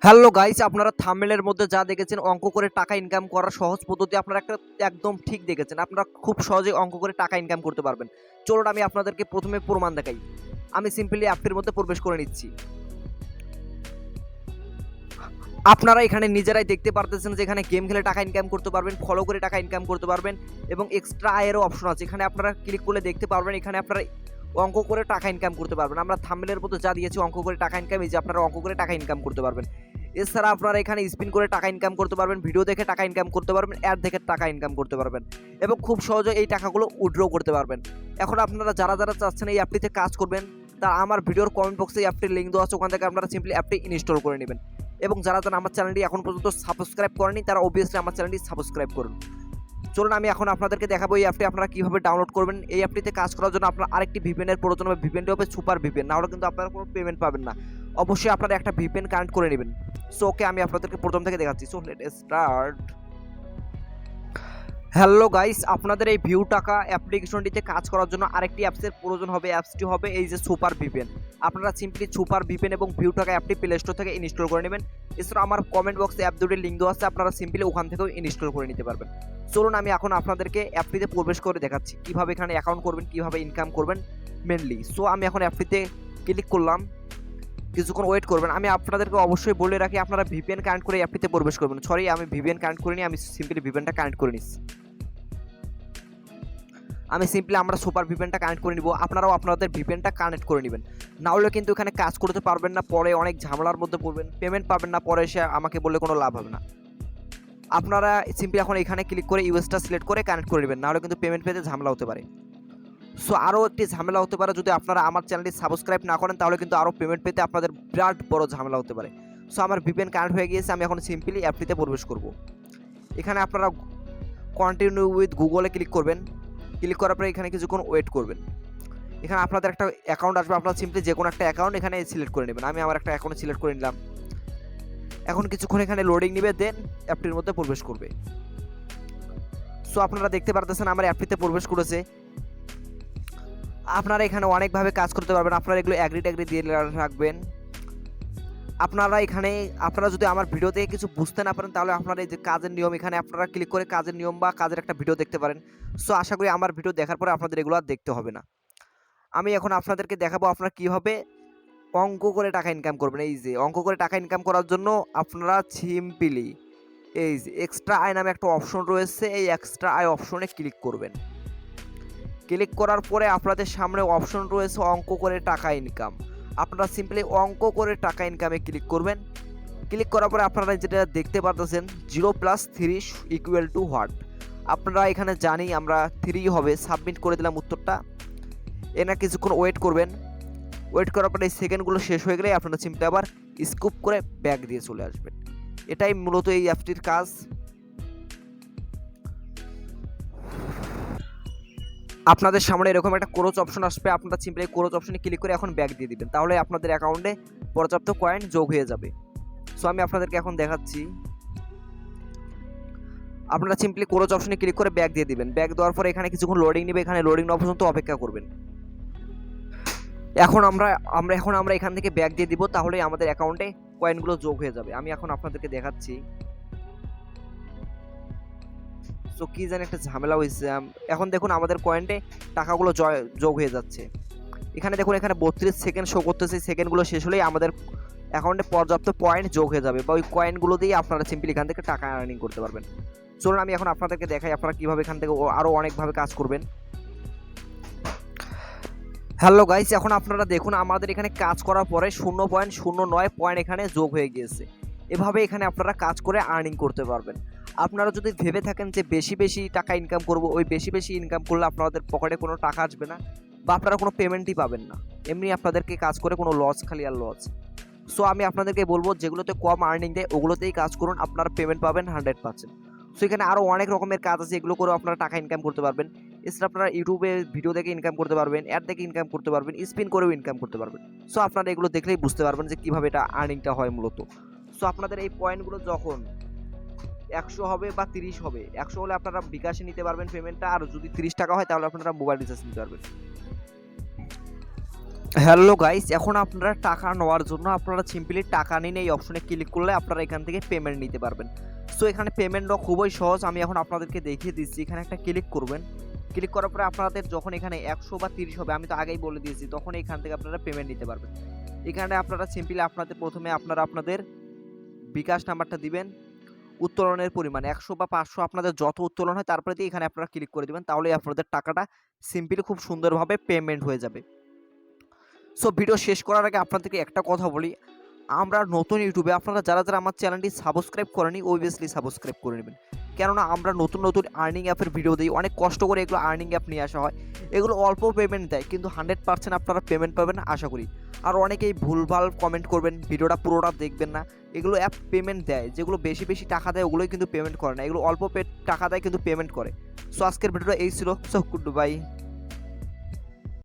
Hello guys, আপনারা থাম্বনেলের মধ্যে যা দেখেছেন অঙ্ক করে টাকা ইনকাম করার সহজ পদ্ধতি আপনারা একদম ঠিক দেখেছেন। আপনারা খুব সহজে অঙ্ক করে টাকা ইনকাম করতে পারবেন। চলুন আমি আপনাদেরকে প্রথমে প্রমাণ দেখাই। আমি সিম্পলি অ্যাপটির মধ্যে প্রবেশ করে নিচ্ছি। আপনারা এখানে নিজেরাই দেখতে পারতেছেন যে এখানে গেম খেলে টাকা ইনকাম করতে পারবেন, ফলো করে টাকা ইনকাম করতে পারবেন এবং এক্সট্রা আয়েরও অপশন আছে। এখানে আপনারা ক্লিক করলে দেখতে পারবেন এখানে আপনারা অঙ্ক করে টাকা ইনকাম করতে পারবেন। আমরা থাম্বনেলের মধ্যে যা দিয়েছি অঙ্ক করে টাকা ইনকাম, এই যে আপনারা অঙ্ক করে টাকা ইনকাম করতে পারবেন। এছাড়া আপনারা এখানে স্পিন করে টাকা ইনকাম করতে পারবেন, ভিডিও দেখে টাকা ইনকাম করতে পারবেন, অ্যাড দেখে টাকা ইনকাম করতে পারবেন এবং খুব সহজে এই টাকাগুলো উইথড্র করতে পারবেন। এখন আপনারা যারা যারা চাচ্ছেন এই অ্যাপটিতে কাজ করবেন, তা আমার ভিডিওর কমেন্ট বক্সে এই অ্যাপটির লিঙ্ক দেওয়া আছে, ওখান থেকে আপনারা সিম্পলি অ্যাপটি ইনস্টল করে নেবেন এবং যারা যারা আমার চ্যানেলটি এখন পর্যন্ত সাবস্ক্রাইব করেনি তারা অবভিয়াসলি আমার চ্যানেলটি সাবস্ক্রাইব করুন। চলুন আমি এখন আপনাদেরকে দেখাবো এই অ্যাপটি আপনারা কীভাবে ডাউনলোড করবেন। এই অ্যাপটিতে কাজ করার জন্য আপনার আরেকটি ভিপিএনের প্রয়োজন হবে। ভিপিএনটি হবে সুপার ভিপিএন, না হলে কিন্তু আপনারা কোনো পেমেন্ট পাবেন না। অবশ্যই আপনারা একটা ভিপিএন কানেক্ট করে নেবেন। সো ওকে, আমি আপনাদেরকে প্রথম থেকে দেখাচ্ছি। So let start. Hello guys, আপনাদের এই ভিউ টাকা অ্যাপ্লিকেশনটিতে কাজ করার জন্য আরেকটি অ্যাপসের প্রয়োজন হবে। অ্যাপসটি হবে এই যে সুপার ভিপিএন। আপনারা সিম্পলি সুপার ভিপিএন এবং ভিউ টাকা অ্যাপটি প্লে স্টোর থেকে ইনস্টল করে নেবেন। এছাড়া আমার কমেন্ট বক্সে অ্যাপ দুটির লিঙ্ক দেওয়া আছে, আপনারা সিম্পলি ওখান থেকেও ইনস্টল করে নিতে পারবেন। চলুন আমি এখন আপনাদেরকে অ্যাপটিতে প্রবেশ করে দেখাচ্ছি কীভাবে এখানে অ্যাকাউন্ট করবেন, কীভাবে ইনকাম করবেন মেনলি। সো আমি এখন অ্যাপটিতে ক্লিক করলাম, কিছুক্ষণ ওয়েট করবেন। আমি আপনাদেরকে অবশ্যই বলে রাখি আপনারা ভিপিএন কানেক্ট করে অ্যাপটিতে প্রবেশ করবেন। সরি, আমি ভিপিএন কানেক্ট করিনি, আমি সিম্পলি ভিপিএনটা কানেক্ট করে নিচ্ছি। আমরা সুপার ভিপিএনটা কানেক্ট করে নিব। আপনারাও আপনাদের ভিপিএনটা কানেক্ট করে নেবেন, না হলে কিন্তু এখানে কাজ করতে পারবেন না, পরে অনেক ঝামেলার মধ্যে পড়বেন, পেমেন্ট পাবেন না, পরে এসে আমাকে বললে কোনো লাভ হবে না। আপনারা সিম্পলি এখন এখানে ক্লিক করে ইউএসটা সিলেক্ট করে কানেক্ট করে নেবেন, না হলে কিন্তু পেমেন্ট পেতে ঝামেলা হতে পারে। সো আরও একটি ঝামেলা হতে পারে, যদি আপনারা আমার চ্যানেলটি সাবস্ক্রাইব না করেন তাহলে কিন্তু আরও পেমেন্ট পেতে আপনাদের বিরাট বড় ঝামেলা হতে পারে। সো আমার ভিপিএন কানেক্ট হয়ে গিয়েছে, আমি এখন সিম্পলি অ্যাপটিতে প্রবেশ করব। এখানে আপনারা কন্টিনিউ উইথ গুগলে ক্লিক করবেন। ক্লিক করার পরে এখানে কিছুক্ষণ ওয়েট করবেন। এখানে আপনাদের একটা অ্যাকাউন্ট আসবে, আপনারা সিম্পলি যে কোনো একটা অ্যাকাউন্ট এখানে সিলেক্ট করে নেবেন। আমি আমার একটা অ্যাকাউন্ট সিলেক্ট করে নিলাম। এখন কিছুক্ষণ এখানে লোডিং নেবে, দেন অ্যাপটির মধ্যে প্রবেশ করবে। সো আপনারা দেখতে পারতেছেন আমার অ্যাপটিতে প্রবেশ করেছে। আপনারা এখানে অনেকভাবে কাজ করতে পারবেন। আপনারা এগুলো অ্যাগ্রি ট্যাগ্রি দিয়ে রাখবেন। আপনারা যদি আমার ভিডিও থেকে কিছু বুঝতে না পারেন তাহলে আপনারা এই যে কাজের নিয়ম, এখানে আপনারা ক্লিক করে কাজের নিয়ম বা কাজের একটা ভিডিও দেখতে পারেন। সো আশা করি আমার ভিডিও দেখার পরে আপনাদের এগুলো আর দেখতে হবে না। আমি এখন আপনাদেরকে দেখাবো আপনারা কীভাবে অঙ্ক করে টাকা ইনকাম করবেন। এই যে অঙ্ক করে টাকা ইনকাম করার জন্য আপনারা সিম্পলি এই যে এক্সট্রা আয় নামে একটা অপশন রয়েছে, এই এক্সট্রা আয় অপশনে ক্লিক করবেন। ক্লিক করার পরে আপনাদের সামনে অপশন রয়েছে অঙ্ক করে টাকা ইনকাম। আপনারা সিম্পলি অঙ্ক করে টাকা ইনকামে ক্লিক করবেন। ক্লিক করার পরে আপনারা যেটা দেখতে পারতেছেন 0+3 = হোয়াট। আপনারা এখানে জানি আমরা 3 হবে, সাবমিট করে দিলাম উত্তরটা। এনা কিছুক্ষণ ওয়েট করবেন। ওয়েট করার পরে এই সেকেন্ডগুলো শেষ হয়ে গেলে আপনারা সিম্পলি আবার স্কুপ করে ব্যাক দিয়ে চলে আসবেন। এটাই মূলত এই অ্যাপটির কাজ। আপনাদের সামনে এরকম একটা ক্রোচ অপশন আসবে, আপনারা সিম্পলি ক্রোচ অপশনে ক্লিক করে এখন ব্যাক দিয়ে দিবেন, তাহলে আপনাদের অ্যাকাউন্টে পর্যাপ্ত কয়েন যোগ হয়ে যাবে। সো আমি আপনাদেরকে এখন দেখাচ্ছি। আপনারা সিম্পলি ক্রোচ অপশনে ক্লিক করে ব্যাক দিয়ে দিবেন। ব্যাক দেওয়ার পরে এখানে কিছুক্ষণ লোডিং নেবে, এখানে লোডিং নেওয়া পর্যন্ত অপেক্ষা করবেন। এখন আমরা এখান থেকে ব্যাক দিয়ে দিব, তাহলে আমাদের অ্যাকাউন্টে কয়েনগুলো যোগ হয়ে যাবে। আমি এখন আপনাদেরকে দেখাচ্ছি। সো কি জানি একটা ঝামেলা হয়েছে। এখন দেখুন আমাদের কয়েন্টে টাকাগুলো যোগ হয়ে যাচ্ছে। এখানে দেখুন এখানে 32 সেকেন্ড শো করতেছে। সেকেন্ডগুলো শেষ হলেই আমাদের অ্যাকাউন্টে পর্যাপ্ত পয়েন্ট যোগ হয়ে যাবে, বা ওই কয়েনগুলো দিয়ে আপনারা সিম্পলি এখান থেকে টাকা আর্নিং করতে পারবেন। চলুন আমি এখন আপনাদেরকে দেখাই আপনারা কীভাবে এখান থেকে আরও অনেকভাবে কাজ করবেন। হ্যালো গাইস, এখন আপনারা দেখুন আমাদের এখানে কাজ করার পরে 0.09 পয়েন্ট এখানে যোগ হয়ে গিয়েছে। এভাবে এখানে আপনারা কাজ করে আর্নিং করতে পারবেন। আপনারা যদি ভেবে থাকেন যে বেশি বেশি টাকা ইনকাম করব, ওই বেশি বেশি ইনকাম করলে আপনাদের পকেটে কোনো টাকা আসবে না বা আপনারা কোনো পেমেন্টই পাবেন না, এমনি আপনাদেরকে কাজ করে কোনো লস, খালি আর লস। সো আমি আপনাদেরকে বলবো যেগুলোতে কম আর্নিং দেয় ওগুলোতেই কাজ করুন, আপনারা পেমেন্ট পাবেন 100%। সো এখানে আরও অনেক রকমের কাজ আছে, এগুলো করে আপনারা টাকা ইনকাম করতে পারবেন। এছাড়া আপনারা ইউটিউবে ভিডিও দেখে ইনকাম করতে পারবেন, অ্যাড দেখে ইনকাম করতে পারবেন, স্পিন করেও ইনকাম করতে পারবেন। সো আপনারা এগুলো দেখলেই বুঝতে পারবেন যে কীভাবে এটা আর্নিংটা হয় মূলত। সো আপনাদের এই পয়েন্টগুলো যখন 100 হবে বা 30 হবে, 100 হলে আপনারা বিকাশে নিতে পারবেন পেমেন্টটা, আর যদি 30 টাকা হয় তাহলে আপনারা মোবাইল রিচার্জ নিতে পারবেন। হ্যালো গাইস, এখন আপনারা টাকা নেওয়ার জন্য আপনারা সিম্পলি টাকা নিন এই অপশনে ক্লিক করলে আপনারা এখান থেকে পেমেন্ট নিতে পারবেন। সো এখানে পেমেন্ট নেওয়া খুবই সহজ, আমি এখন আপনাদেরকে দেখিয়ে দিচ্ছি। এখানে একটা ক্লিক করবেন, ক্লিক করার পরে আপনাদের যখন এখানে 100 বা 30 হবে, আমি তো আগেই বলে দিয়েছি, তখন এখান থেকে আপনারা পেমেন্ট নিতে পারবেন। এখানে আপনারা সিম্পলি আপনাদের প্রথমে আপনাদের বিকাশ নাম্বারটা দিবেন, উত্তোলনের পরিমাণ 100 বা 500 আপনাদের যত উত্তোলন হয় তারপরে দিয়ে এখানে আপনারা ক্লিক করে দিবেন, তাহলেই আপনাদের টাকাটা সিম্পলি খুব সুন্দরভাবে পেমেন্ট হয়ে যাবে। সো ভিডিও শেষ করার আগে আপনাদেরকে একটা কথা বলি, আমরা নতুন ইউটিউবে, আপনারা যারা আমার চ্যানেলটি সাবস্ক্রাইব করেনি অবভিয়াসলি সাবস্ক্রাইব করে নেবেন, কেননা আমরা নতুন আর্নিং অ্যাপের ভিডিও দিই, অনেক কষ্ট করে এগুলো আর্নিং অ্যাপ নিয়ে আসা হয়। এগুলো অল্প পেমেন্ট দেয় কিন্তু 100% আপনারা পেমেন্ট পাবেন আশা করি। আর অনেকেই ভুলভাল কমেন্ট করবেন, ভিডিওটা পুরোটা দেখবেন না। এগুলো অ্যাপ পেমেন্ট দেয়, যেগুলো বেশি বেশি টাকা দেয় ওগুলোই কিন্তু পেমেন্ট করে না, এগুলো অল্প টাকা দেয় কিন্তু পেমেন্ট করে। সো আজকের ভিডিওটা এই ছিল। So good bye.